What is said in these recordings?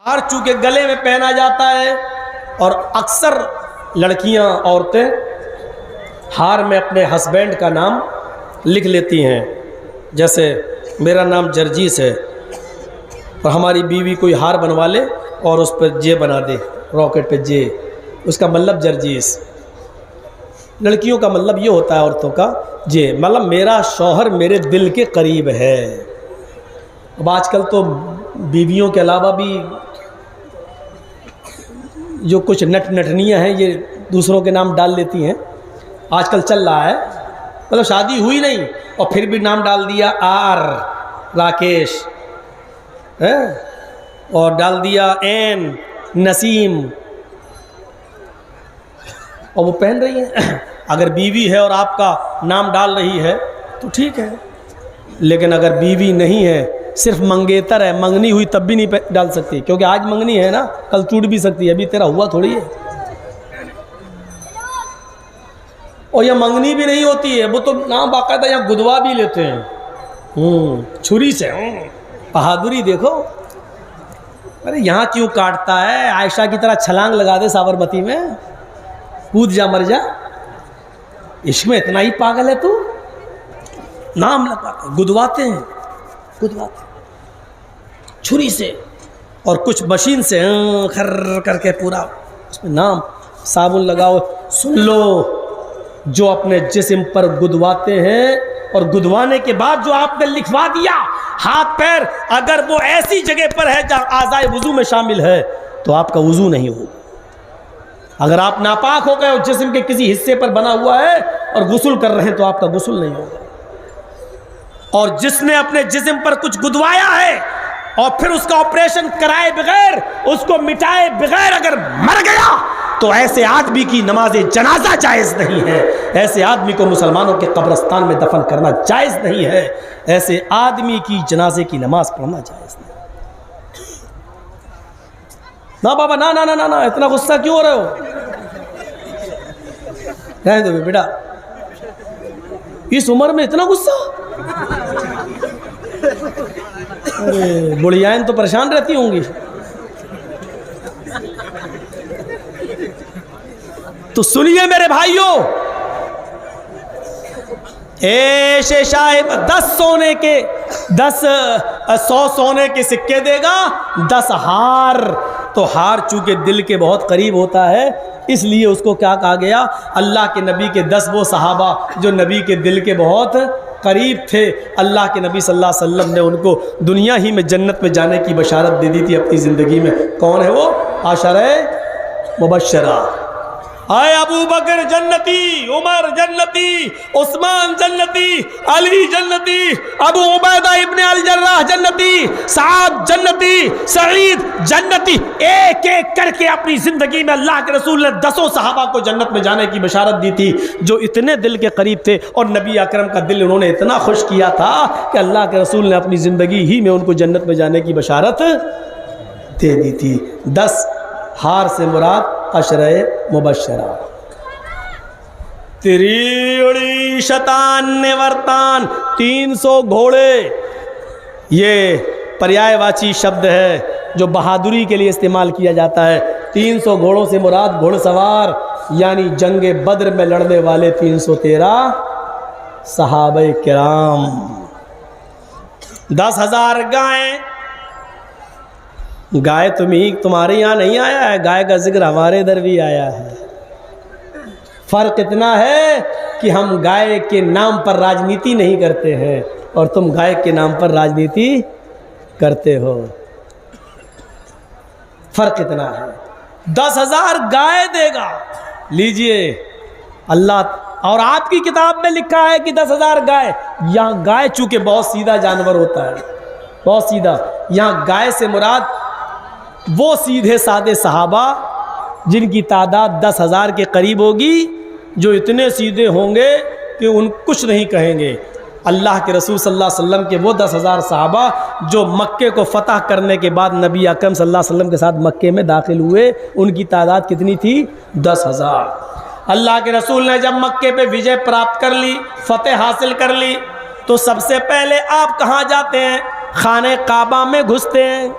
हार चूंकि गले में पहना जाता है और अक्सर लड़कियां औरतें हार में अपने हस्बैंड का नाम लिख लेती हैं। जैसे मेरा नाम जर्जीस है और हमारी बीवी कोई हार बनवा ले और उस पर जे बना दे, रॉकेट पे जे, उसका मतलब जर्जीस। लड़कियों का मतलब ये होता है, औरतों का जे, मतलब मेरा शौहर मेरे दिल के करीब है। अब आजकल तो बीवियों के अलावा भी जो कुछ नटनियाँ हैं ये दूसरों के नाम डाल लेती हैं। आजकल चल रहा है, मतलब शादी हुई नहीं और फिर भी नाम डाल दिया आर राकेश है, और डाल दिया एन नसीम, और वो पहन रही है। अगर बीवी है और आपका नाम डाल रही है तो ठीक है, लेकिन अगर बीवी नहीं है, सिर्फ मंगेतर है, मंगनी हुई तब भी नहीं डाल सकती, क्योंकि आज मंगनी है ना, कल टूट भी सकती है, अभी तेरा हुआ थोड़ी है। और यह मंगनी भी नहीं होती है, वो तो नाम बाकायदा यहाँ गुदवा भी लेते हैं छुरी से। बहादुरी देखो। अरे यहाँ क्यों काटता है? आयशा की तरह छलांग लगा दे साबरमती में, कूद जा मर जा। इसमें इतना ही पागल है तू? नाम लगाते, गुदवाते हैं, गुदवाते छुरी से, और कुछ मशीन से खर करके पूरा उसमें नाम, साबुन लगाओ। सुन लो, जो अपने जिस्म पर गुदवाते हैं और गुदवाने के बाद जो आपने लिखवा दिया हाथ पैर, अगर वो ऐसी जगह पर है जहाँ आज़ाए वुज़ू में शामिल है तो आपका वुज़ू नहीं होगा। अगर आप नापाक हो गए और जिस्म के किसी हिस्से पर बना हुआ है और गुस्ल कर रहे हैं तो आपका गुस्ल नहीं होगा। और जिसने अपने जिस्म पर कुछ गुदवाया है और फिर उसका ऑपरेशन कराए बगैर, उसको मिटाए बगैर अगर मर गया तो ऐसे आदमी की नमाज जनाजा जायज़ नहीं है। ऐसे आदमी को मुसलमानों के कब्रिस्तान में दफन करना जायज़ नहीं है। ऐसे आदमी की जनाजे की नमाज पढ़ना जायज़ नहीं। ना बाबा, ना ना ना ना ना, इतना गुस्सा क्यों हो रहे हो? रहने दो बेटा, इस उम्र में इतना गुस्सा? अरे बुढ़ियाएं तो परेशान रहती होंगी। तो सुनिए मेरे भाइयों, ऐसे साहिब 100 सोने के सिक्के देगा, 10 हार। तो हार चूंकि दिल के बहुत करीब होता है, इसलिए उसको क्या कहा गया? अल्लाह के नबी के 10 वो सहाबा जो नबी के दिल के बहुत करीब थे, अल्लाह के नबी सल्लल्लाहु अलैहि वसल्लम ने उनको दुनिया ही में जन्नत में जाने की बशारत दे दी थी अपनी ज़िंदगी में। कौन है वो? आशरे मुबश्शरा। आए अबू बकर जन्नती, उमर जन्नती, उस्मान जन्नती, अली जन्नती, अबू उबैदा इब्ने अल जर्राह जन्नती, साद जन्नती, सईद जन्नती। एक एक करके अपनी जिंदगी में अल्लाह के रसूल ने 10 सहाबा को जन्नत में जाने की बशारत दी थी, जो इतने दिल के करीब थे। और नबी अकरम का दिल उन्होंने इतना खुश किया था कि अल्लाह के रसूल ने अपनी ज़िंदगी ही में उनको जन्नत में जाने की बशारत दे दी थी। 10 हार से मुराद अशरे मुबश्शरा। त्रिउड़ी शतान निवर्तान, 300 घोड़े, ये पर्यायवाची शब्द है जो बहादुरी के लिए इस्तेमाल किया जाता है। 300 घोड़ों से मुराद घुड़सवार, यानी जंगे बद्र में लड़ने वाले 313 सहाबे किराम। 10,000 गायें। गाय तुम्हारे यहाँ नहीं आया है, गाय का जिक्र हमारे इधर भी आया है। फर्क इतना है कि हम गाय के नाम पर राजनीति नहीं करते हैं और तुम गाय के नाम पर राजनीति करते हो। फर्क इतना है। 10,000 गाय देगा। लीजिए, अल्लाह और आपकी किताब में लिखा है कि 10,000 गाय। यहाँ गाय चूंकि बहुत सीधा जानवर होता है, बहुत सीधा, यहाँ गाय से मुराद वो सीधे साधे सहाबा जिनकी तादाद 10,000 के करीब होगी, जो इतने सीधे होंगे कि उन कुछ नहीं कहेंगे। अल्लाह के रसूल सल्लल्लाहु अलैहि वसल्लम के वो 10,000 सहाबा जो मक्के को फतह करने के बाद नबी अकरम सल्लल्लाहु अलैहि वसल्लम के साथ मक्के में दाखिल हुए, उनकी तादाद कितनी थी? 10,000। अल्लाह के रसूल ने जब मक्के पे विजय प्राप्त कर ली, फतेह हासिल कर ली, तो सबसे पहले आप कहाँ जाते हैं? खाने काबा में घुसते हैं।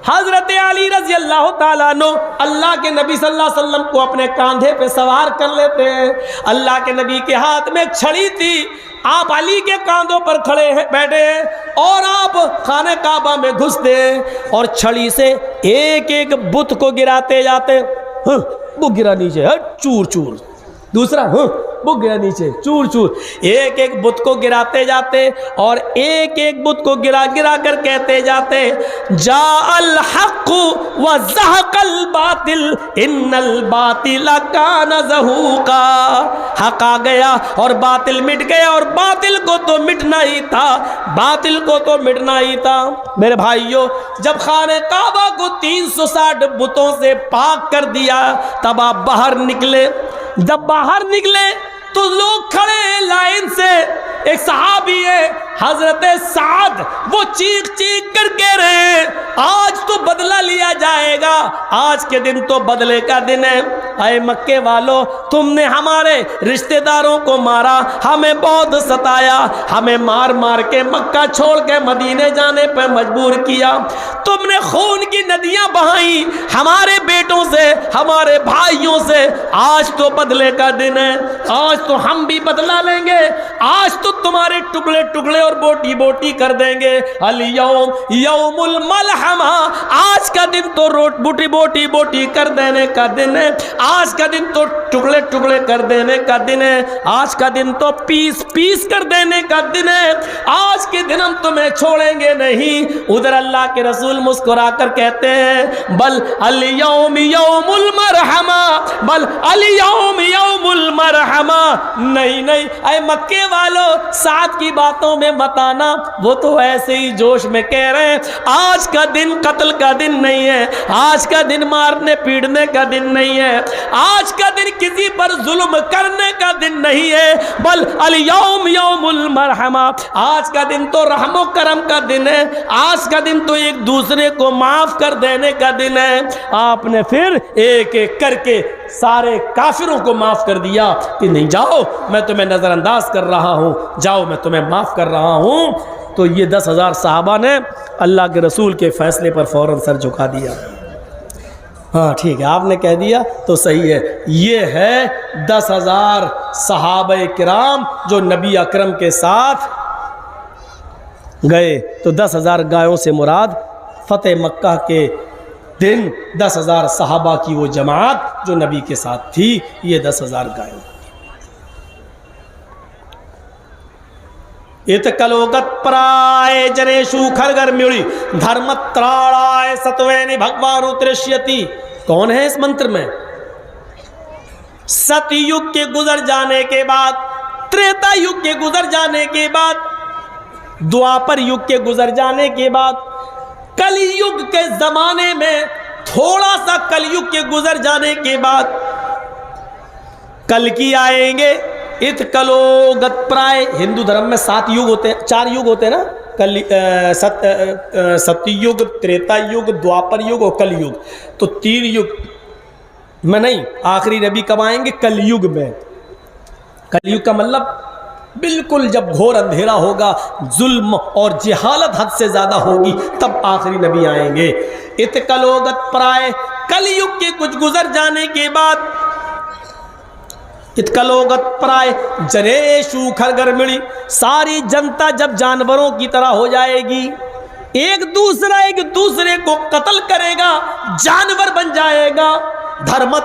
हजरत अली रजी अल्लाह ताला अन्हु अल्लाह के नबी सल्लल्लाहु अलैहि वसल्लम को अपने कांधे पे सवार कर लेते हैं। अल्लाह के नबी के हाथ में एक छड़ी थी, आप अली के कांधों पर खड़े हैं, बैठे हैं और आप खाने काबा में घुसते हैं और छड़ी से एक एक बुत को गिराते जाते। वो गिरा नीचे, चूर चूर, दूसरा वो गिरा नीचे, चूर चूर, एक एक बुत को गिराते जाते और एक एक बुत को गिरा गिरा कर कहते जाते, जा अल हक़ व ज़हक़ल बातिल इन्नल बातिला काना ज़हूक़ा। हक आ गया और बातिल मिट गया, और बातिल को तो मिटना ही था, बातिल को तो मिटना ही था। मेरे भाइयों, जब खाने काबा को 360 बुतों से पाक कर दिया, तब आप बाहर निकले। जब बाहर निकले तो लोग खड़े हैं लाइन से। एक सहाबी है हजरत साद, वो चीख चीख कर कह रहे हैं, आज तो बदला लिया जाएगा, आज के दिन तो बदले का दिन है। अरे मक्के वालों, तुमने हमारे रिश्तेदारों को मारा, हमें बहुत सताया, हमें मार मार के मक्का छोड़ के मदीने जाने पर मजबूर किया, तुमने खून की नदियां बहाई हमारे बेटों से, हमारे भाइयों से, आज तो बदले का दिन है, आज तो हम भी बदला लेंगे, आज तो तुम्हारे टुकड़े टुकड़े और बोटी बोटी कर देंगे। अल यौम यौमुल मलहमा, आज का दिन तो बोटी बोटी बोटी कर देने का दिन है, आज का दिन तो टुकड़े टुकड़े कर देने का दिन है, आज का दिन तो पीस पीस कर देने का दिन है, आज के दिन हम तुम्हें छोड़ेंगे नहीं। उधर अल्लाह के रसूल मुस्कुरा कर कहते हैं, बल अल यौम यौमुल मरहमा, बल अल यौम यौमुल मरहमा। नहीं नहीं, अरे मक्के वालों, साथ की बातों में मत आना, वो तो ऐसे ही जोश में कह रहे हैं, आज का दिन कत्ल का दिन नहीं है, आज का दिन मारने पीटने का दिन नहीं है, आज का दिन किसी पर जुल्म करने का दिन नहीं है, बल अल यौम यौमुल मरहमा, आज का दिन तो रहमो करम का दिन है, आज का दिन तो एक दूसरे को माफ कर देने का दिन है। आपने फिर एक एक करके सारे काफिरों को माफ कर दिया कि नहीं, जाओ मैं तुम्हें नजरअंदाज कर रहा हूं, जाओ मैं तुम्हें माफ कर रहा हूं। तो ये 10,000 सहाबा ने अल्लाह के रसूल के फैसले पर फौरन सर झुका दिया। हाँ ठीक है, आपने कह दिया तो सही है। ये है 10,000 सहाबा किराम जो नबी अकरम के साथ गए। तो 10,000 गायों से मुराद फतेह मक्का के दिन 10,000 सहाबा की वो जमात जो नबी के साथ थी, ये 10,000 गायों। इतकलोगत प्राय जनेशु खरगर मिड़ी धर्मत्राणाय सत्वेनि भगवान उतृष्यति। कौन है इस मंत्र में? सतयुग के गुजर जाने के बाद, त्रेता युग के गुजर जाने के बाद, द्वापर युग के गुजर जाने के बाद, कलयुग के जमाने में थोड़ा सा कलयुग के गुजर जाने के बाद कल्कि आएंगे। इत कलोगत प्राय, हिंदू धर्म में 7 युग होते हैं, 4 युग होते हैं ना, सत्ययुग, त्रेता युग, द्वापर युग और कलयुग। तो 3 युग में नहीं, आखिरी नबी कब आएंगे? कलयुग में। कलयुग का मतलब बिल्कुल जब घोर अंधेरा होगा, जुल्म और जिहालत हद से ज्यादा होगी, तब आखिरी नबी आएंगे। इत कलोगत प्राय, कलयुग के कुछ गुजर जाने के बाद, इतकलोगत प्राय जनेशु खरगरमिड़ी, सारी जनता जब जानवरों की तरह हो जाएगी, एक दूसरे को कत्ल करेगा, जानवर बन जाएगा। धर्मत्राणाय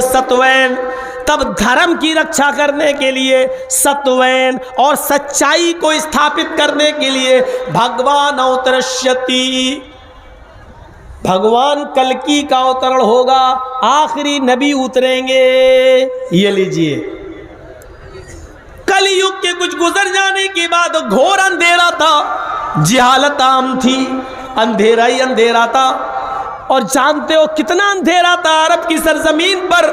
सत्वैन, तब धर्म की रक्षा करने के लिए, सत्वैन और सच्चाई को स्थापित करने के लिए भगवान अवतरष्यति, भगवान कल्कि का अवतरण होगा, आखिरी नबी उतरेंगे। ये लीजिए, कलयुग के कुछ गुजर जाने के बाद घोर अंधेरा था, जिहालत आम थी, अंधेरा ही अंधेरा था। और जानते हो कितना अंधेरा था? अरब की सरजमीन पर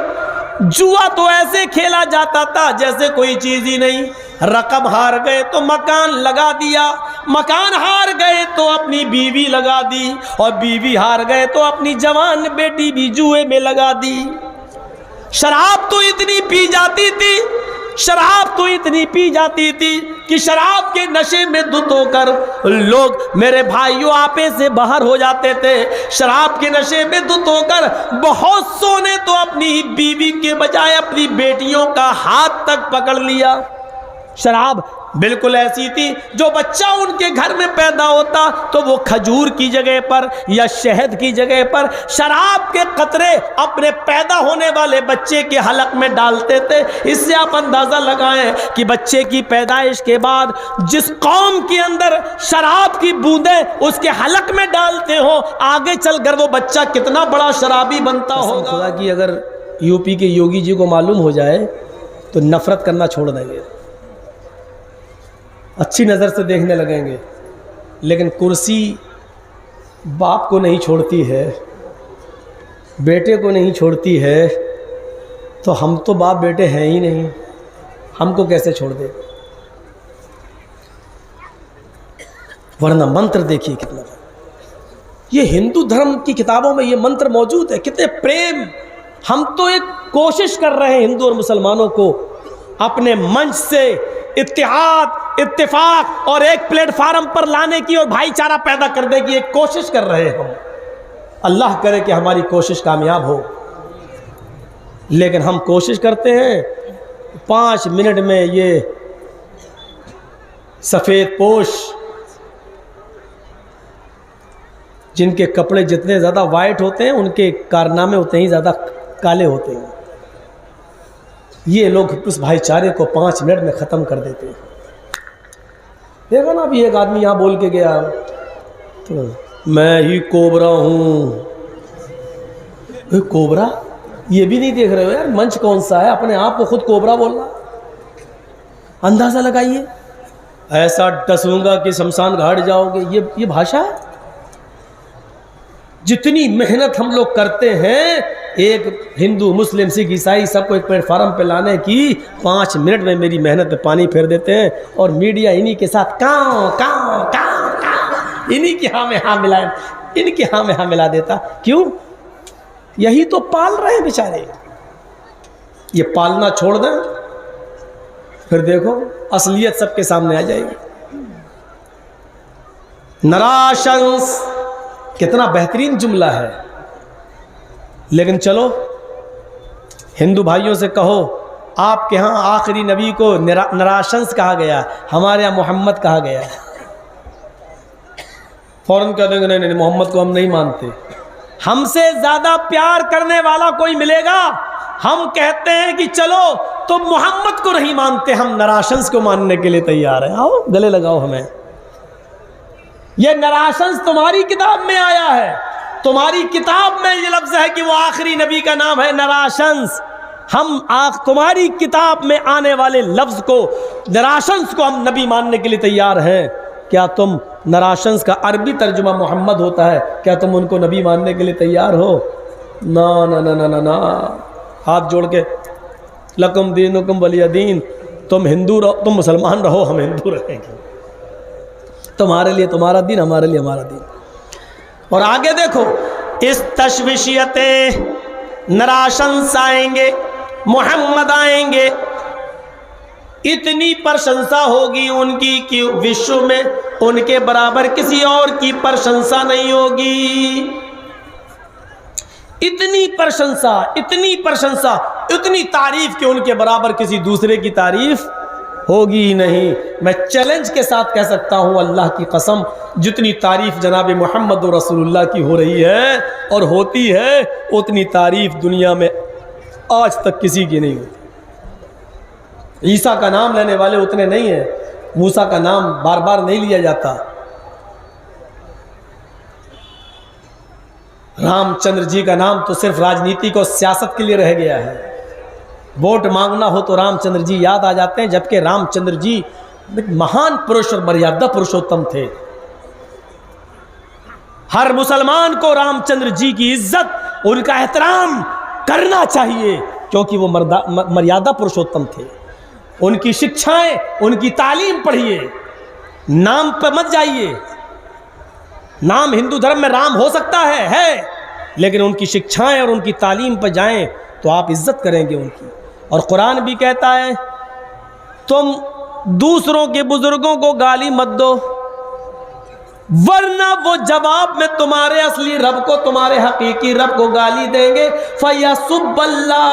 जुआ तो ऐसे खेला जाता था जैसे कोई चीज ही नहीं। रकम हार गए तो मकान लगा दिया, मकान हार गए तो अपनी बीवी लगा दी, और बीवी हार गए तो अपनी जवान बेटी भी जुए में लगा दी। शराब तो इतनी पी जाती थी, शराब तो इतनी पी जाती थी, कि शराब के नशे में धुत होकर लोग मेरे भाइयों आपे से बाहर हो जाते थे। शराब के नशे में धुत होकर बहुत सो ने तो अपनी बीवी के बजाय अपनी बेटियों का हाथ तक पकड़ लिया। शराब बिल्कुल ऐसी थी, जो बच्चा उनके घर में पैदा होता तो वो खजूर की जगह पर या शहद की जगह पर शराब के कतरे अपने पैदा होने वाले बच्चे के हलक में डालते थे। इससे आप अंदाज़ा लगाएं कि बच्चे की पैदाइश के बाद जिस कौम के अंदर शराब की बूंदें उसके हलक में डालते हो, आगे चलकर वो बच्चा कितना बड़ा शराबी बनता होगा। खुदा की अगर यूपी के योगी जी को मालूम हो जाए तो नफरत करना छोड़ देंगे, अच्छी नज़र से देखने लगेंगे। लेकिन कुर्सी बाप को नहीं छोड़ती है, बेटे को नहीं छोड़ती है, तो हम तो बाप बेटे हैं ही नहीं, हमको कैसे छोड़ दे। वरना मंत्र देखिए कितना, ये हिंदू धर्म की किताबों में ये मंत्र मौजूद है, कितने प्रेम। हम तो एक कोशिश कर रहे हैं हिंदू और मुसलमानों को अपने मंच से इत्तेहाद, इत्तेफाक और एक प्लेटफार्म पर लाने की और भाईचारा पैदा करने की एक कोशिश कर रहे हैं हम। अल्लाह करे कि हमारी कोशिश कामयाब हो। लेकिन हम कोशिश करते हैं 5 मिनट में ये सफ़ेद पोश जिनके कपड़े जितने ज़्यादा वाइट होते हैं उनके कारनामे उतने ही ज़्यादा काले होते हैं, ये लोग उस भाईचारे को 5 मिनट में ख़त्म कर देते हैं। देखो ना, अभी एक आदमी यहाँ बोल के गया तो मैं ही कोबरा हूँ। कोबरा, ये भी नहीं देख रहे हो यार मंच कौन सा है, अपने आप को खुद कोबरा बोलना। अंदाज़ा लगाइए, ऐसा डसूंगा कि शमशान घाट जाओगे, ये भाषा है। जितनी मेहनत हम लोग करते हैं एक हिंदू मुस्लिम सिख ईसाई सबको एक प्लेटफार्म पे लाने की, 5 मिनट में मेरी मेहनत पे पानी फेर देते हैं। और मीडिया इन्हीं के साथ काँव काँव काँव काँव इन्हीं की हाँ में हाँ मिलाए, इनके हाँ में हाँ मिला देता। क्यों? यही तो पाल रहे हैं बेचारे। ये पालना छोड़ दें फिर देखो असलियत सबके सामने आ जाएगी। नराशंस कितना बेहतरीन जुमला है। लेकिन चलो हिंदू भाइयों से कहो, आपके यहाँ आखिरी नबी को नराशंस कहा गया, हमारे यहाँ मोहम्मद कहा गया। फौरन कह देंगे नहीं नहीं मोहम्मद को हम नहीं मानते। हमसे ज़्यादा प्यार करने वाला कोई मिलेगा? हम कहते हैं कि चलो तो मोहम्मद को नहीं मानते, हम नराशंस को मानने के लिए तैयार हैं। आओ गले लगाओ हमें। ये नराशंस तुम्हारी किताब में आया है, तुम्हारी किताब में ये लफ्ज़ है कि वो आखिरी नबी का नाम है नराशंस। हम तुम्हारी किताब में आने वाले लफ्ज़ को नराशंस को हम नबी मानने के लिए तैयार हैं। क्या तुम नराशंस का अरबी तर्जुमा मोहम्मद होता है, क्या तुम उनको नबी मानने के लिए तैयार हो? ना ना ना ना ना ना। हाथ जोड़ के लकुम दीनुकुम वलिय दीन, तुम हिंदू रहो, तुम मुसलमान रहो, हम हिंदू रहेंगे। तुम्हारे लिए तुम्हारा दिन, हमारे लिए हमारा दिन। और आगे देखो, इस तशविशियते नराशंस आएंगे, मोहम्मद आएंगे, इतनी प्रशंसा होगी उनकी कि विश्व में उनके बराबर किसी और की प्रशंसा नहीं होगी। इतनी प्रशंसा, इतनी प्रशंसा, इतनी तारीफ कि उनके बराबर किसी दूसरे की तारीफ होगी ही नहीं। मैं चैलेंज के साथ कह सकता हूँ अल्लाह की कसम, जितनी तारीफ जनाब मोहम्मद रसूलुल्लाह की हो रही है और होती है, उतनी तारीफ दुनिया में आज तक किसी की नहीं होती। ईसा का नाम लेने वाले उतने नहीं हैं, मूसा का नाम बार बार नहीं लिया जाता, रामचंद्र जी का नाम तो सिर्फ राजनीति को सियासत के लिए रह गया है। वोट मांगना हो तो रामचंद्र जी याद आ जाते हैं, जबकि रामचंद्र जी महान पुरुष और मर्यादा पुरुषोत्तम थे। हर मुसलमान को रामचंद्र जी की इज्जत, उनका एहतराम करना चाहिए, क्योंकि वो मर्यादा पुरुषोत्तम थे। उनकी शिक्षाएं, उनकी तालीम पढ़िए, नाम पर मत जाइए। नाम हिंदू धर्म में राम हो सकता है, लेकिन उनकी शिक्षाएं और उनकी तालीम पर जाएं तो आप इज्जत करेंगे उनकी। और कुरान भी कहता है तुम दूसरों के बुजुर्गों को गाली मत दो, वरना वो जवाब में तुम्हारे असली रब को, तुम्हारे हकीकी रब को गाली देंगे। फयसुब्बल्लाह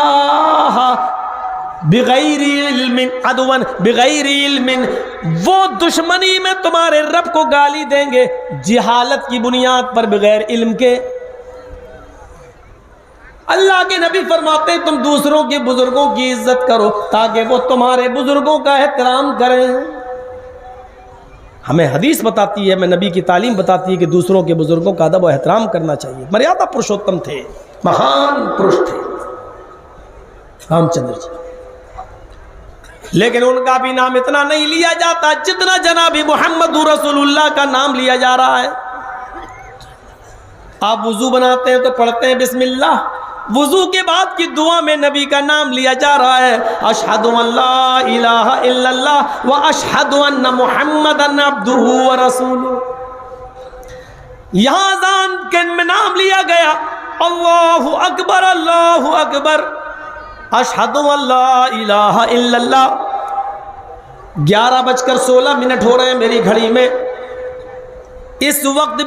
बिगैरि इल्मिन अदवन बिगैरि इल्मिन, वो दुश्मनी में तुम्हारे रब को गाली देंगे जिहालत की बुनियाद पर, बगैर इल्म के। अल्लाह के नबी फरमाते तुम दूसरों के बुजुर्गों की इज्जत करो ताकि वो तुम्हारे बुजुर्गों का एहतराम करें। हमें हदीस बताती है, मैं नबी की तालीम बताती है कि दूसरों के बुजुर्गों का अदब और एहतराम करना चाहिए। मर्यादा पुरुषोत्तम थे, महान पुरुष थे रामचंद्र जी, लेकिन उनका भी नाम इतना नहीं लिया जाता जितना जनाबी मोहम्मद रसूलुल्लाह का नाम लिया जा रहा है। आप वुजू बनाते हैं तो पढ़ते हैं बिस्मिल्लाह, वुजू के बाद की दुआ में नबी का नाम लिया जा रहा है, अशहदु अल्ला इलाहा इल्लल्लाह व अशहदु अन्ना मुहम्मदन अब्दुहु व रसूलुहु। यहां अज़ान के में नाम लिया गया, अल्लाहु अकबर अल्लाहु अकबर, अशहदु अल्ला इलाहा इल्लल्लाह। 11:16 हो रहे हैं मेरी घड़ी में। इस वक्त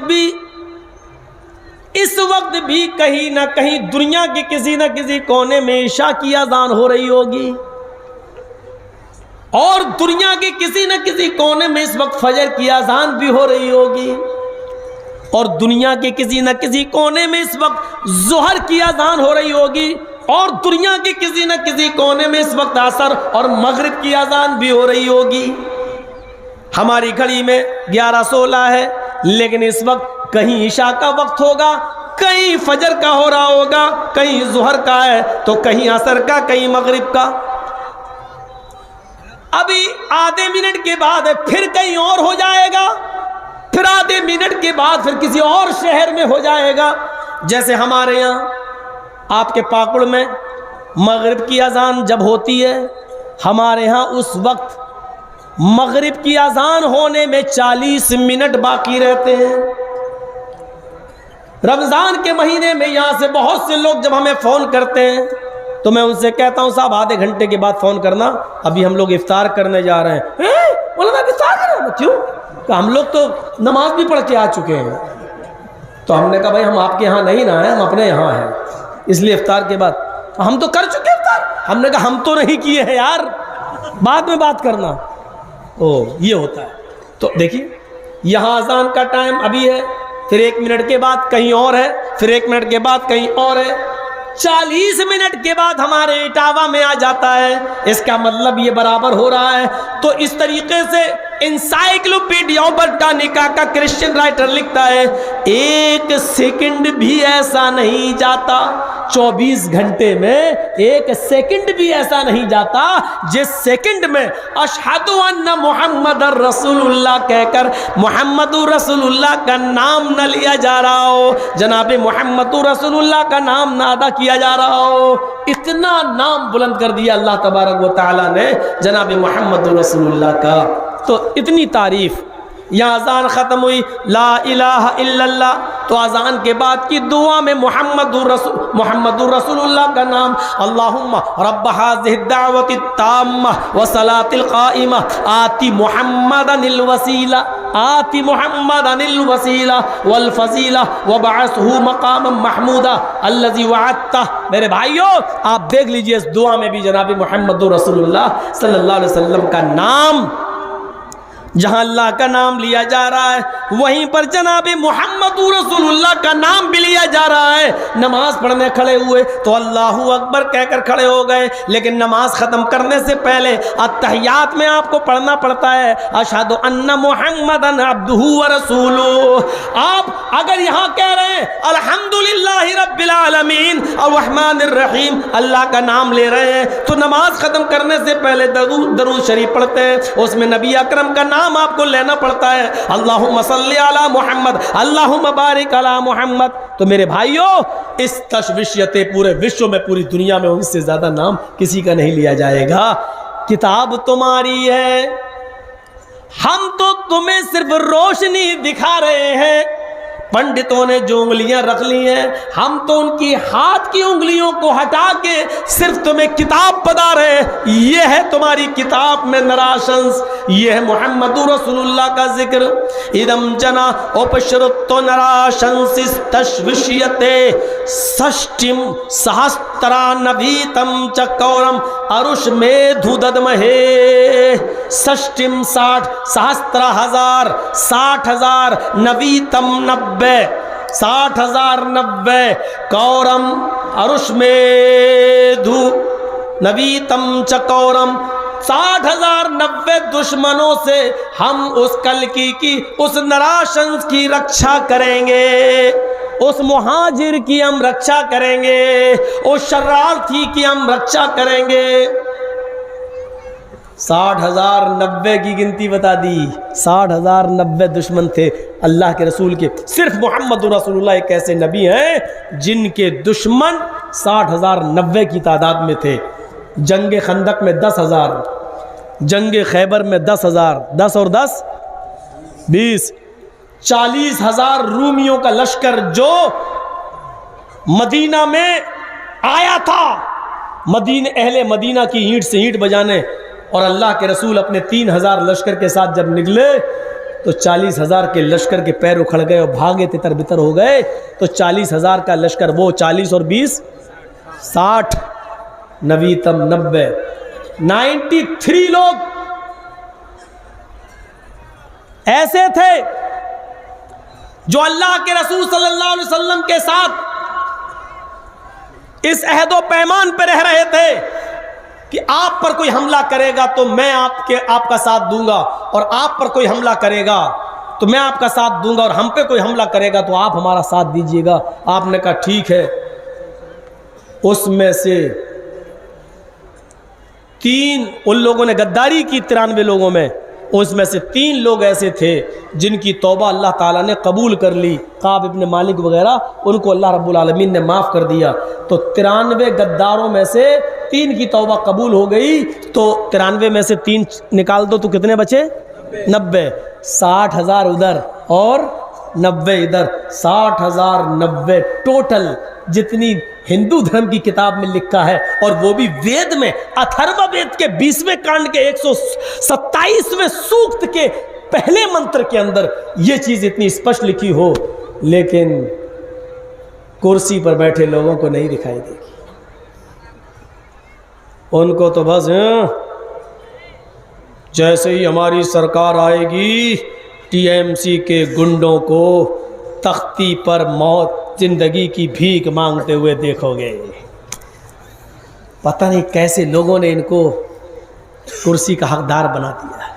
भी कहीं ना कहीं दुनिया के किसी न किसी कोने में ईशा की अजान हो रही होगी, और दुनिया के किसी न किसी कोने में इस वक्त फजर की अजान भी हो रही होगी, और दुनिया के किसी न किसी कोने में इस वक्त ज़ोहर की अजान हो रही होगी, और दुनिया के किसी न किसी कोने में इस वक्त असर और मगरिब की अजान भी हो रही होगी। हमारी घड़ी में 11:16 है, लेकिन इस वक्त कहीं ईशा का वक्त होगा, कहीं फजर का हो रहा होगा, कहीं ज़ोहर का है तो कहीं असर का, कहीं मगरिब का। अभी आधे मिनट के बाद फिर कहीं और हो जाएगा, फिर आधे मिनट के बाद फिर किसी और शहर में हो जाएगा। जैसे हमारे यहाँ आपके पाकुड़ में मगरिब की अजान जब होती है, हमारे यहाँ उस वक्त मगरिब की अजान होने में 40 मिनट बाकी रहते हैं। रमज़ान के महीने में यहाँ से बहुत से लोग जब हमें फ़ोन करते हैं तो मैं उनसे कहता हूँ साहब आधे घंटे के बाद फ़ोन करना, अभी हम लोग इफ्तार करने जा रहे हैं। बोला मैं इफ्तार कर रहा हूँ, क्यों? तो हम लोग तो नमाज भी पढ़ के आ चुके हैं। तो हमने कहा भाई हम आपके यहाँ नहीं ना हैं, हम अपने यहाँ हैं, इसलिए इफ्तार के बाद। हम तो कर चुके इफ्तार। हमने कहा हम तो नहीं किए हैं यार, बाद में बात करना। ओ ये होता है। तो देखिए यहाँ अजान का टाइम अभी है, फिर 1 मिनट के बाद कहीं और है, फिर 1 मिनट के बाद कहीं और है, 40 मिनट के बाद हमारे इटावा में आ जाता है। इसका मतलब ये बराबर हो रहा है। तो इस तरीके से इंसाइक्लोपीडिया ब्रिटानिका का क्रिश्चियन राइटर लिखता है 1 सेकंड भी ऐसा नहीं जाता, 24 घंटे में 1 सेकंड भी ऐसा नहीं जाता जिस सेकंड में अशहदु अन्ना मुहम्मदर रसूलुल्लाह कहकर मुहम्मदुर रसूलुल्लाह का नाम न लिया जा रहा हो, जनाबे मुहम्मदुर रसूलुल्लाह का नाम ना अदा किया जा रहा हो। इतना नाम बुलंद कर दिया अल्लाह तबारक व तआला ने जनाबे मुहम्मदुर रसूलुल्लाह का। तो इतनी तारीफ। यहाँ अजान ख़त्म हुई ला इलाहा इल्लल्लाह, तो अजान के बाद की दुआ में मुहम्मदुर रसूलुल्लाह का नाम, अल्लाहुम्मा रब्ब हाज़िहि दावति ताम्मा व सलातिल क़ाइमा आति मुहम्मदनिल वसीला वल फजीला व बअसहु मक़ामम महमूदा अल्लज़ी वअदता। मेरे भाइयों आप देख लीजिए इस दुआ में भी जनाब मुहम्मदुर रसूलुल्लाह सल्लल्लाहु अलैहि वसल्लम का नाम, जहां अल्लाह का नाम लिया जा रहा है वहीं पर जनाब मुहम्मदुर रसूलुल्लाह का नाम भी लिया जा रहा है। नमाज पढ़ने खड़े हुए तो अल्लाहु अकबर कहकर खड़े हो गए, लेकिन नमाज खत्म करने से पहले अत्तहियात में आपको पढ़ना पड़ता है अशहदु अन्ना मुहम्मदन अब्दुहु व रसूलुहु। आप अगर यहाँ कह रहे हैं अल्हम्दुलिल्लाहि रब्बिल आलमीन अर्रहमानिर रहीम, अल्लाह का नाम ले रहे हैं, तो नमाज खत्म करने से पहले दरूद शरीफ पढ़ते हैं, उसमें नबी अकरम का नाम आपको लेना पड़ता है, अल्लाहुम्मा सल्ली अला मुहम्मद अल्लाहुम्मा बारिक अला मुहम्मद। तो मेरे भाइयों इस तशविशियते पूरे विश्व में, पूरी दुनिया में उनसे ज्यादा नाम किसी का नहीं लिया जाएगा। किताब तुम्हारी है, हम तो तुम्हें सिर्फ रोशनी दिखा रहे हैं। पंडितों ने जो उंगलियां रख ली हैं, हम तो उनकी हाथ की उंगलियों को हटा के सिर्फ तुम्हें किताब बता रहे हैं। ये है तुम्हारी किताब में नराशंस, ये है मुहम्मदुर रसूलुल्लाह का जिक्र। इदम जना उपश्रुतो नराशंसिस्तश्विष्यते षष्टिम सहस्त्रा नवीतम चकौरम अरुष मेधु ददमहे। षष्टिम 60, सहस्त्र 1000, 60,000, नवीतम 90, 60,000 90, कौरम अरुष्मेधु नवीतम चकौरम। 60,000 90 दुश्मनों से हम उस कल्कि की उस नराशंस की रक्षा करेंगे, उस मुहाजिर की हम रक्षा करेंगे, उस शरारती की हम रक्षा करेंगे। 60,000 90 की गिनती बता दी। 60,000 90 दुश्मन थे अल्लाह के रसूल के। सिर्फ मोहम्मद रसूलुल्लाह एक ऐसे नबी हैं जिनके दुश्मन 60,000 90 की तादाद में थे। जंग खंदक में 10,000, जंग खैबर में 10,000, 10 और 10 20, 40,000 रूमियों का लश्कर जो मदीना में आया था, अहले मदीना की ईंट से ईंट बजाने, और अल्लाह के रसूल अपने 3,000 लश्कर के साथ जब निकले तो 40,000 के लश्कर के पैर उखड़ गए और भागे तितर बितर हो गए। तो 40,000 का लश्कर, वो 40 और 20 60, नवीतम 90, 93 लोग ऐसे थे जो अल्लाह के रसूल सल्लल्लाहु अलैहि वसल्लम के साथ इस अहदो पैमान पर रह रहे थे कि आप पर कोई हमला करेगा तो मैं आपका साथ दूंगा, और आप पर कोई हमला करेगा तो मैं आपका साथ दूंगा, और हम पे कोई हमला करेगा तो आप हमारा साथ दीजिएगा। आपने कहा ठीक है। उसमें से 3 उन लोगों ने गद्दारी की 93 लोगों में, उसमें से 3 लोग ऐसे थे जिनकी तौबा अल्लाह ताला ने कबूल कर ली। काब इब्न मालिक वगैरह, उनको अल्लाह रब्बुल आलमीन ने माफ़ कर दिया। तो 93 गद्दारों में से 3 की तौबा कबूल हो गई। तो 93 में से 3 निकाल दो तो कितने बचे? 90। 60,000 उधर और 90 इधर, 60,000 90 टोटल जितनी हिंदू धर्म की किताब में लिखा है, और वो भी वेद में, अथर्ववेद के 20वें कांड के 127वें सूक्त के पहले मंत्र के अंदर ये चीज इतनी स्पष्ट लिखी हो, लेकिन कुर्सी पर बैठे लोगों को नहीं दिखाई देगी। उनको तो बस जैसे ही हमारी सरकार आएगी, टीएमसी के गुंडों को तख्ती पर मौत जिंदगी की भीख मांगते हुए देखोगे। पता नहीं कैसे लोगों ने इनको कुर्सी का हकदार बना दिया।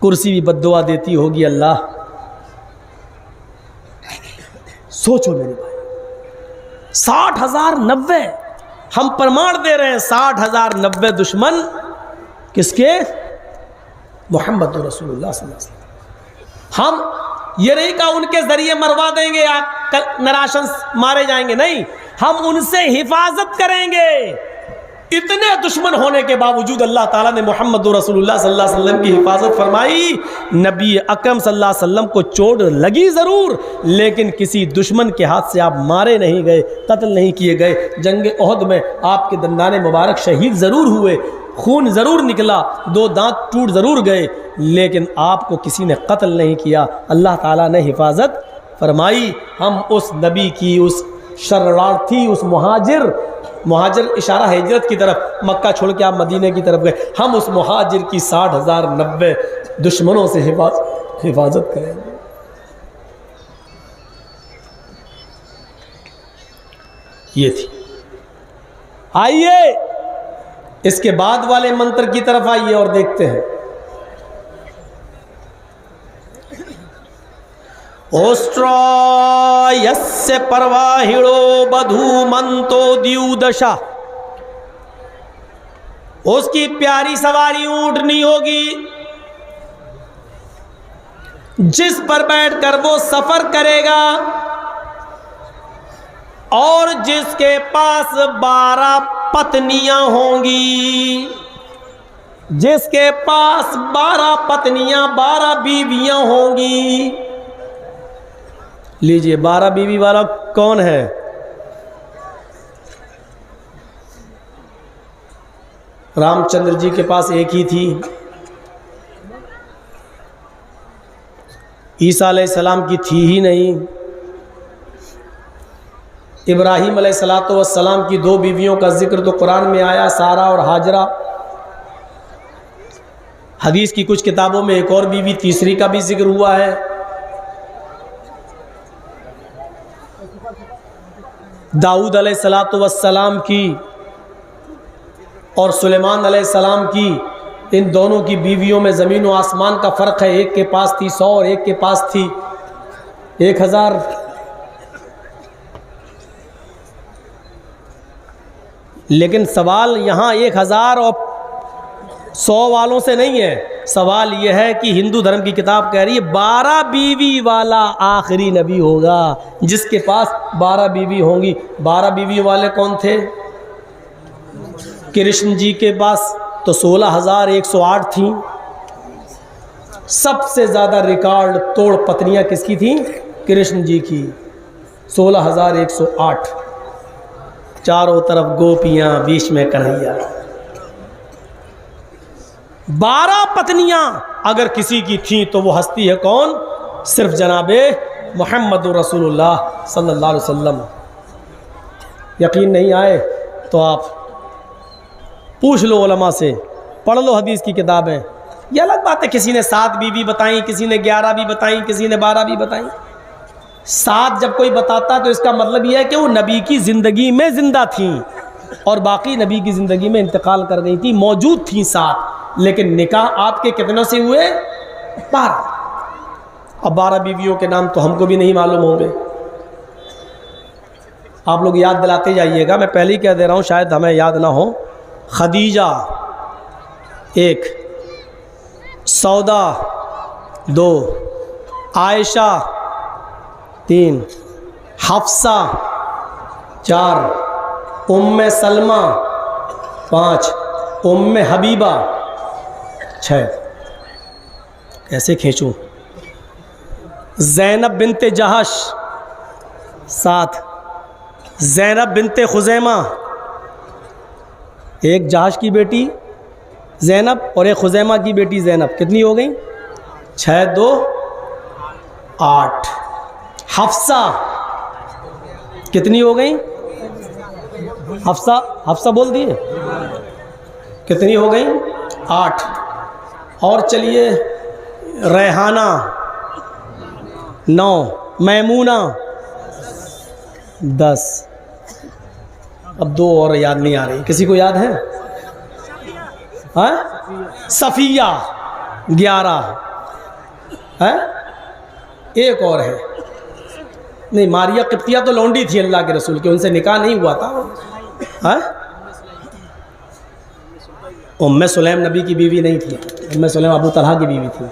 कुर्सी भी बद्दुआ देती होगी अल्लाह। सोचो मेरे भाई, 60,000 90, हम प्रमाण दे रहे हैं 60,000 90 दुश्मन किसके? मोहम्मद रसूलुल्लाह सल्लल्लाहु अलैहि वसल्लम। हम ये नहीं कहा उनके जरिए मरवा देंगे या नराशंस मारे जाएंगे, नहीं, हम उनसे हिफाजत करेंगे। इतने दुश्मन होने के बावजूद अल्लाह ताला ने मोहम्मद रसूलुल्लाह सल्लल्लाहु अलैहि वसल्लम की हिफाजत फरमाई। नबी अकरम सल्लल्लाहु अलैहि वसल्लम को चोट लगी ज़रूर, लेकिन किसी दुश्मन के हाथ से आप मारे नहीं गए, कत्ल नहीं किए गए। जंग ओहद में आपके दंदाने मुबारक शहीद ज़रूर हुए, खून ज़रूर निकला, 2 दांत टूट ज़रूर गए, लेकिन आपको किसी ने कत्ल नहीं किया। अल्लाह ताला ने हिफाजत फरमाई। हम उस नबी की, उस शरणार्थी, उस मुहाजिर इशारा हिजरत की तरफ, मक्का छोड़ के आप मदीने की तरफ गए, हम उस मुहाजिर की 60,000 90 दुश्मनों से हिफाजत करेंगे। ये थी। आइए इसके बाद वाले मंत्र की तरफ आइए और देखते हैं। ओष्ट्रायस्य परवाहिणो बधूमंतो द्युदशा, उसकी प्यारी सवारी ऊंटनी होगी जिस पर बैठकर वो सफर करेगा, और जिसके पास 12 पत्नियां होंगी, जिसके पास 12 पत्नियां, 12 बीवियां होंगी। लीजिए, 12 बीवी वाला कौन है? रामचंद्र जी के पास एक ही थी, ईसा अलैहिस्सलाम की थी ही नहीं। इब्राहीम अलैहिस्सलाम की 2 बीवियों का जिक्र तो कुरान में आया, सारा और हाजरा। हदीस की कुछ किताबों में एक और बीवी तीसरी का भी जिक्र हुआ है। दाऊद अलैहिस्सलाम की और सुलेमान अलैहिस्सलाम की, इन दोनों की बीवियों में ज़मीन और आसमान का फ़र्क है। एक के पास थी 100 और एक के पास थी 1000। लेकिन सवाल यहाँ 1000 और 100 वालों से नहीं है। सवाल यह है कि हिंदू धर्म की किताब कह रही है 12 बीवी वाला आखिरी नबी होगा, जिसके पास 12 बीवी होंगी। 12 बीवी वाले कौन थे? कृष्ण जी के पास तो 16,108 थी। सबसे ज़्यादा रिकॉर्ड तोड़ पत्नियां किसकी थी? कृष्ण जी की, 16,108। चारों तरफ गोपियां, बीच में कन्हैया। 12 पत्नियां अगर किसी की थी तो वो हस्ती है कौन? सिर्फ जनाबे मोहम्मद रसूलुल्लाह सल्लल्लाहु अलैहि वसल्लम। यकीन नहीं आए तो आप पूछ लो उलमा से, पढ़ लो हदीस की किताबें। ये अलग बात है किसी ने 7 बीवी बताई, किसी ने 11 भी बताई, किसी ने 12 भी बताई। 7 जब कोई बताता तो इसका मतलब यह है कि वो नबी की ज़िंदगी में ज़िंदा थी और बाकी नबी की ज़िंदगी में इंतकाल कर गई थी। मौजूद थी 7, लेकिन निकाह आपके कितनों से हुए? 12। अब 12 बीवियों के नाम तो हमको भी नहीं मालूम होंगे। आप लोग याद दिलाते जाइएगा, मैं पहले ही कह दे रहा हूँ, शायद हमें याद ना हो। खदीजा 1, सौदा 2, आयशा 3, हफ्सा 4, उम्मे सलमा 5, उम्मे हबीबा 6। कैसे खींचूं? ज़ैनब बिनते जहश 7, ज़ैनब बिनते खुज़ैमा, एक जहाश की बेटी ज़ैनब और एक खुज़ैमा की बेटी ज़ैनब। कितनी हो गई? 6, 2, 8। हफ्सा कितनी हो गई? हफ्सा बोल दिए, कितनी हो गई? 8। और चलिए, रेहाना 9, मैमूना 10। अब 2 और याद नहीं आ रही, किसी को याद है? हाँ, सफ़िया 11 है। एक और है, नहीं, मारिया किप्तिया तो लौंडी थी अल्लाह के रसूल के, उनसे निकाह नहीं हुआ था। हाँ, उम्मे सुलैम नबी की बीवी नहीं थी, उम्मे सुलैम अबू तलहा की बीवी थी।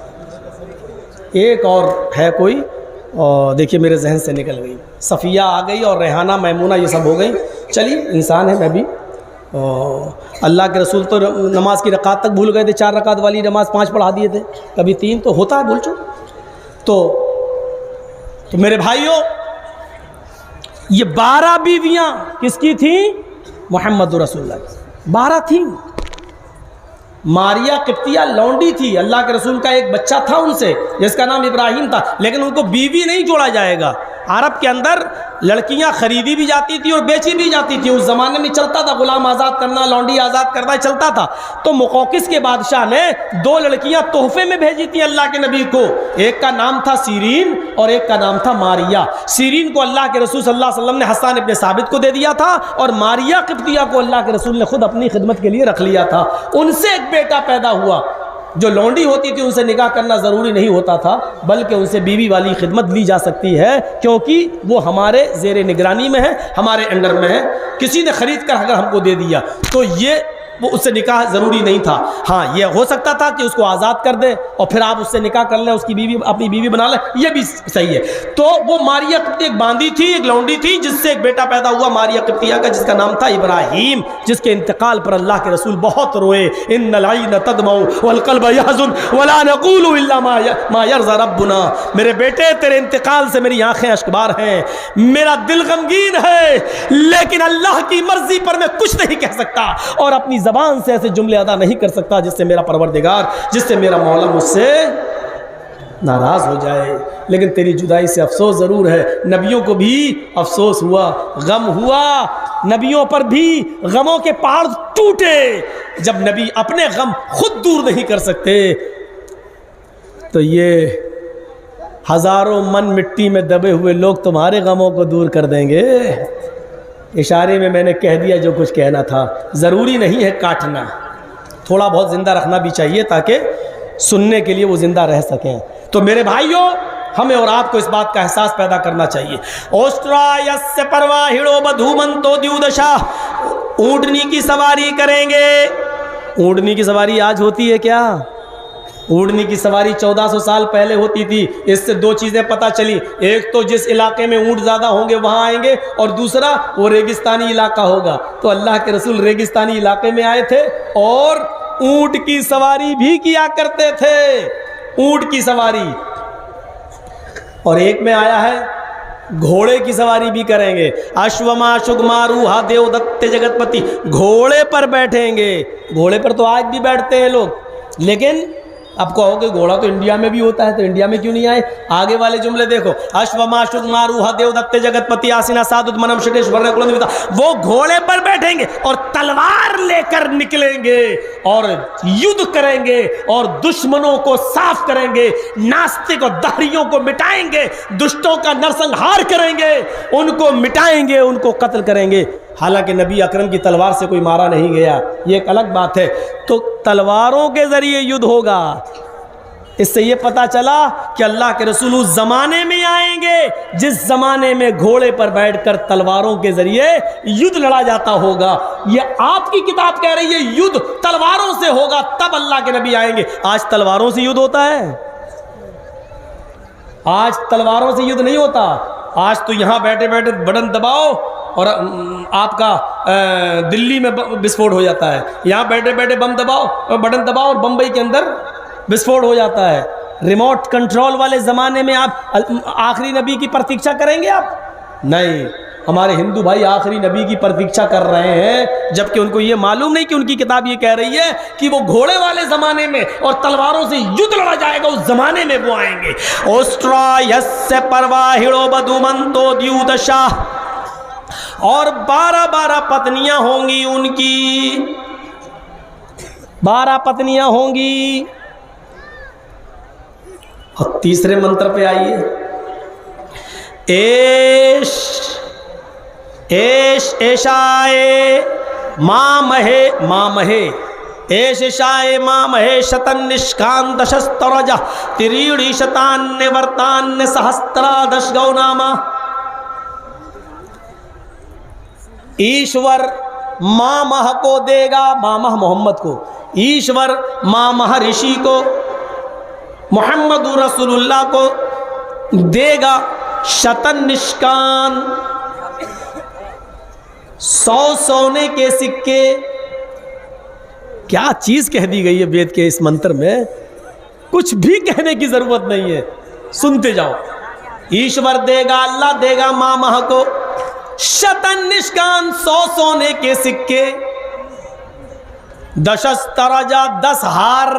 एक और है कोई, और देखिए मेरे जहन से निकल गई। सफ़िया आ गई और रेहाना, मैमूना, ये सब हो गई। चलिए, इंसान है, मैं भी। अल्लाह के रसूल तो नमाज की रकात तक भूल गए थे। 4 रकात वाली नमाज 5 पढ़ा दिए थे, कभी 3, तो होता है भूल चूक। तो मेरे भाइयों, ये 12 बीवियाँ किसकी थी? मोहम्मद रसूलुल्लाह 12 थी। मारिया किप्तिया लौंडी थी, अल्लाह के रसूल का एक बच्चा था उनसे जिसका नाम इब्राहिम था, लेकिन उनको बीवी नहीं जोड़ा जाएगा। अरब के अंदर लड़कियां खरीदी भी जाती थी और बेची भी जाती थी। उस ज़माने में चलता था, गुलाम आज़ाद करना, लौंडी आज़ाद करना चलता था। तो मुक़ौक़िस के बादशाह ने 2 लड़कियां तोहफे में भेजी थी अल्लाह के नबी को। एक का नाम था सीरीन और एक का नाम था मारिया। सीरीन को अल्लाह के रसूल सल्लल्लाहु अलैहि वसल्लम ने हसन इब्न साबित को दे दिया था और मारिया किप्तिया को अल्लाह के रसूल ने खुद अपनी खिदमत के लिए रख लिया था। उनसे एक बेटा पैदा हुआ। जो लौंडी होती थी उनसे निकाह करना ज़रूरी नहीं होता था, बल्कि उनसे बीवी वाली खिदमत ली जा सकती है, क्योंकि वो हमारे ज़ेरे निगरानी में है, हमारे अंडर में है। किसी ने ख़रीद कर अगर हमको दे दिया तो ये वो उससे निकाह ज़रूरी नहीं था। हाँ, ये हो सकता था कि उसको आज़ाद कर दे और फिर आप उससे निकाह कर लें, उसकी बीवी अपनी बीवी बना लें, ये भी सही है। तो वो मारिया किप्तिया एक बांदी थी, एक लौंडी थी, जिससे एक बेटा पैदा हुआ मारिया किप्तिया का, जिसका नाम था इब्राहीम, जिसके इंतकाल पर अल्लाह के रसूल बहुत रोए। इन्नल ऐन तदमउ वल क़ल्ब यहज़ुन वला नक़ूलु इल्ला मा यर्ज़ा रब्बुना। मेरे बेटे, तेरे इंतकाल से मेरी आंखें अश्कबार हैं, मेरा दिल गमगीन है, लेकिन अल्लाह की मर्जी पर मैं कुछ नहीं कह सकता और अपनी ज़बान से ऐसे जुमले अदा नहीं कर सकता जिससे मेरा परवरदिगार, जिससे मेरा मौला मुझसे नाराज़ हो जाए। लेकिन तेरी जुदाई से अफसोस ज़रूर है। नबियों को भी अफसोस हुआ, गम हुआ, नबियों पर भी गमों के पहाड़ टूटे। जब नबी अपने गम खुद दूर नहीं कर सकते तो ये हज़ारों मन मिट्टी में दबे हुए लोग तुम्हारे गमों को दूर कर देंगे। इशारे में मैंने कह दिया जो कुछ कहना था। ज़रूरी नहीं है काटना, थोड़ा बहुत ज़िंदा रखना भी चाहिए ताकि सुनने के लिए वो ज़िंदा रह सकें। तो मेरे भाइयों, हमें और आपको इस बात का एहसास पैदा करना चाहिए। ओस्ट्रायस्य परवाहिड़ो बधूमंतो द्युदशा, ऊँटनी की सवारी करेंगे। ऊँटनी की सवारी आज होती है क्या? ऊँटनी की सवारी 1400 साल पहले होती थी। इससे दो चीज़ें पता चली, एक तो जिस इलाके में ऊँट ज़्यादा होंगे वहाँ आएंगे, और दूसरा वो रेगिस्तानी इलाका होगा। तो अल्लाह के रसूल रेगिस्तानी इलाके में आए थे और ऊँट की सवारी भी किया करते थे, ऊँट की सवारी। और एक में आया है घोड़े की सवारी भी करेंगे। अश्वमा शुगमारूहा देवदत्ते जगतपति, घोड़े पर बैठेंगे। घोड़े पर तो आज भी बैठते हैं लोग, लेकिन अब कहोगे घोड़ा तो इंडिया में भी होता है, तो इंडिया में क्यों नहीं आए? आगे वाले जुमले देखो, अश्वमा शुगमारूहा देवदत्ते जगतपति आसीना साधुत मनम षटेश्वर, वो घोड़े पर बैठेंगे और तलवार लेकर निकलेंगे और युद्ध करेंगे और दुश्मनों को साफ करेंगे, नास्तिक और दाहरियों को मिटाएंगे, दुष्टों का नरसंहार करेंगे, उनको मिटाएंगे, उनको कत्ल करेंगे। हालांकि नबी अकरम की तलवार से कोई मारा नहीं गया, ये एक अलग बात है। तो तलवारों के जरिए युद्ध होगा। इससे ये पता चला कि अल्लाह के रसूल उस जमाने में आएंगे जिस जमाने में घोड़े पर बैठकर तलवारों के जरिए युद्ध लड़ा जाता होगा। ये आपकी किताब कह रही है युद्ध तलवारों से होगा, तब अल्लाह के नबी आएंगे। आज तलवारों से युद्ध होता है? आज तलवारों से युद्ध नहीं होता। आज तो यहां बैठे बैठे बटन दबाओ और आपका दिल्ली में विस्फोट हो जाता है, यहाँ बैठे बैठे बम दबाओ और बटन दबाओ और बम्बई के अंदर विस्फोट हो जाता है। रिमोट कंट्रोल वाले ज़माने में आप आखिरी नबी की प्रतीक्षा करेंगे? आप नहीं। हमारे हिंदू भाई आखिरी नबी की प्रतीक्षा कर रहे हैं, जबकि उनको ये मालूम नहीं कि उनकी किताब ये कह रही है कि वो घोड़े वाले ज़माने में और तलवारों से युद्ध लड़ा जाएगा, उस ज़माने में वो आएंगे। ओस्ट्रायस्य परवाहिड़ो बधूमंतो द्युदशा, और 12 पत्नियां होंगी उनकी, 12 पत्नियां होंगी। और तीसरे मंत्र पे आइए, एश एश एशाए मामहे मामहे, एश एशाए मामहे शतन निष्कान दशस्तरज तिरीड़ी शतान्य वर्तान्य सहस्त्रा दश गौनामा। ईश्वर मामह को देगा, मामह मोहम्मद को, ईश्वर मामह ऋषि को, मोहम्मद रसूलुल्लाह को देगा शतन निष्कान, 100 सोने के सिक्के। क्या चीज कह दी गई है वेद के इस मंत्र में, कुछ भी कहने की जरूरत नहीं है, सुनते जाओ। ईश्वर देगा, अल्लाह देगा मामह को शतन निष्कान, 100 सोने के सिक्के, दशस्तरजा 10 हार,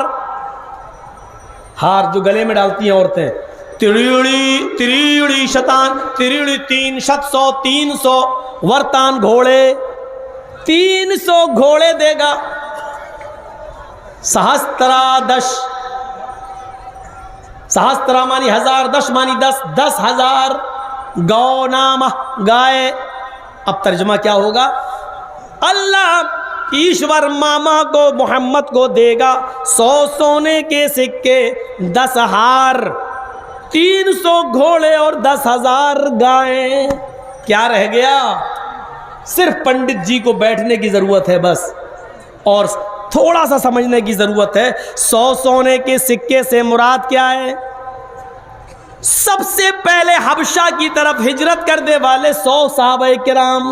हार जो गले में डालती हैं औरतें, त्रिड़ी शतान, त्रिड़ी 3 शत 100, 300 वर्तान घोड़े, 300 घोड़े देगा, सहस्त्रा दश, सहस्त्रा मानी 1000, 10 मानी 10, 10,000 गौ नाम गाय। अब तर्जुमा क्या होगा? अल्लाह ईश्वर मामा को मोहम्मद को देगा 100 सोने के सिक्के, 10 हार, 300 घोड़े और 10,000 गायें। क्या रह गया? सिर्फ पंडित जी को बैठने की जरूरत है बस, और थोड़ा सा समझने की जरूरत है। 100 सोने के सिक्के से मुराद क्या है? सबसे पहले हबशा की तरफ हिजरत करने वाले 100 सहाबाए किराम,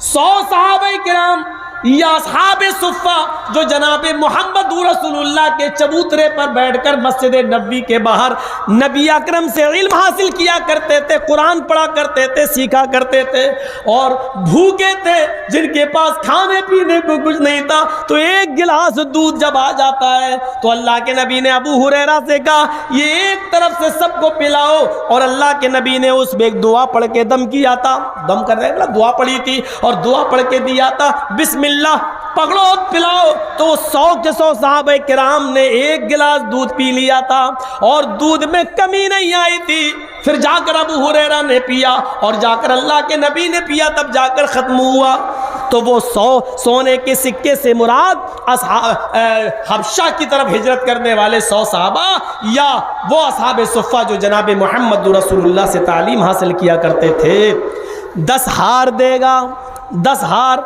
100 सहाबाए किराम या असहाबे सुफ़ा जो जनाब मोहम्मद रसूलुल्लाह के चबूतरे पर बैठकर मस्जिद नबी के बाहर नबी अकरम से इल्म हासिल किया करते थे, कुरान पढ़ा करते थे, सीखा करते थे और भूखे थे, जिनके पास खाने पीने को कुछ नहीं था, तो एक गिलास दूध जब आ जाता है तो अल्लाह के नबी ने अबू हुरैरा से कहा ये एक तरफ से सबको पिलाओ, और अल्लाह के नबी ने उस पे एक दुआ पढ़ के दम किया था, दम कर रहे हैं, दुआ पढ़ी थी और दुआ पढ़ के दिया था, बिस्मिल्लाह पकड़ो पिलाओ। तो 100 के 100 सहाबा किराम ने एक गिलास दूध पी लिया था और दूध में कमी नहीं आई थी। फिर जाकर अबू हुरैरा ने पिया और जाकर अल्लाह के नबी ने पिया, तब जाकर ख़त्म हुआ। तो वो 100 सोने के सिक्के से मुराद हबशा की तरफ हिजरत करने वाले 100 सहाबा या वो असहाबे सुफ़ा जो जनाब मोहम्मद रसूलुल्लाह से तालीम हासिल किया करते थे। 10 हार देगा, 10 हार